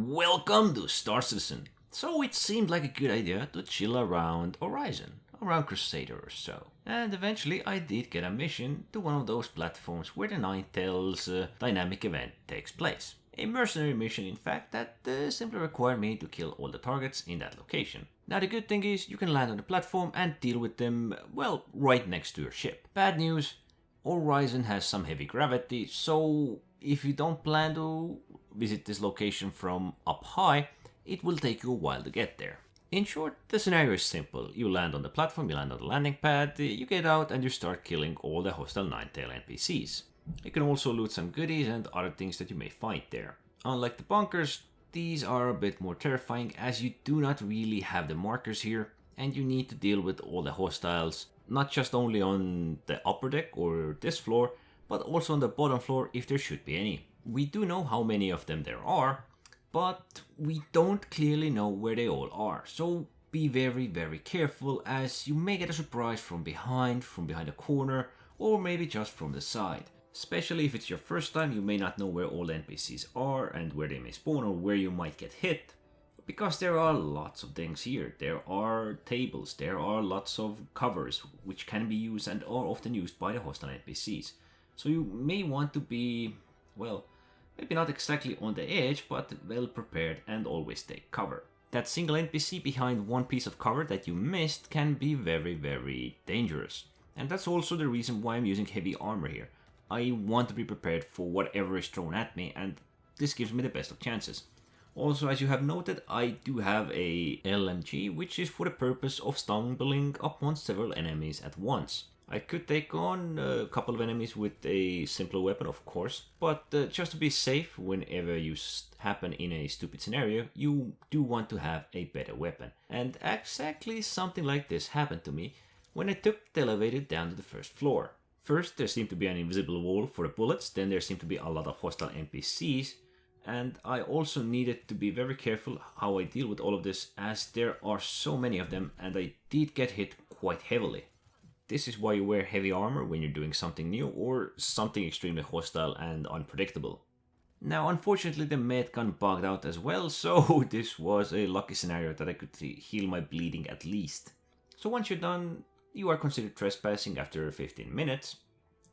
Welcome to Star Citizen. So it seemed like a good idea to chill around Orison, around Crusader or so. And eventually I did get a mission to one of those platforms where the Ninetales dynamic event takes place. A mercenary mission in fact that simply required me to kill all the targets in that location. Now the good thing is you can land on the platform and deal with them, well, right next to your ship. Bad news, Orison has some heavy gravity, so if you don't plan to visit this location from up high, it will take you a while to get there. In short, the scenario is simple. You land on the platform, you land on the landing pad, you get out and you start killing all the hostile Ninetale NPCs. You can also loot some goodies and other things that you may find there. Unlike the bunkers, these are a bit more terrifying as you do not really have the markers here and you need to deal with all the hostiles, not just only on the upper deck or this floor, but also on the bottom floor if there should be any. We do know how many of them there are, but we don't clearly know where they all are, so be very careful as you may get a surprise from behind a corner, or maybe just from the side. Especially if it's your first time, you may not know where all the NPCs are and where they may spawn or where you might get hit. Because there are lots of things here. There are tables, there are lots of covers which can be used and are often used by the hostile NPCs. So you may want to be, well, maybe not exactly on the edge, but well prepared and always take cover. That single NPC behind one piece of cover that you missed can be very dangerous. And that's also the reason why I'm using heavy armor here. I want to be prepared for whatever is thrown at me, and this gives me the best of chances. Also, as you have noted, I do have a LMG, which is for the purpose of stumbling upon several enemies at once. I could take on a couple of enemies with a simpler weapon, of course, but just to be safe whenever you happen in a stupid scenario, you do want to have a better weapon. And exactly something like this happened to me when I took the elevator down to the first floor. First, there seemed to be an invisible wall for the bullets, then there seemed to be a lot of hostile NPCs, and I also needed to be very careful how I deal with all of this as there are so many of them and I did get hit quite heavily. This is why you wear heavy armor when you're doing something new or something extremely hostile and unpredictable. Now unfortunately the med gun bugged out as well, so this was a lucky scenario that I could heal my bleeding at least. So once you're done, you are considered trespassing after 15 minutes,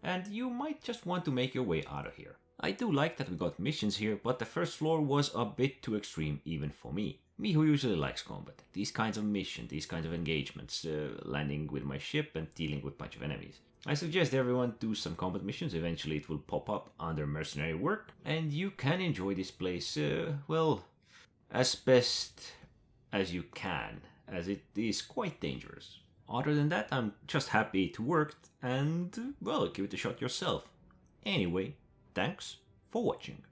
and you might just want to make your way out of here. I do like that we got missions here, but the first floor was a bit too extreme even for me. Me who usually likes combat. These kinds of missions, these kinds of engagements, landing with my ship and dealing with a bunch of enemies. I suggest everyone do some combat missions, eventually it will pop up under Mercenary Werk, and you can enjoy this place, well, as best as you can, as it is quite dangerous. Other than that, I'm just happy to work and, well, give it a shot yourself. Anyway, thanks for watching.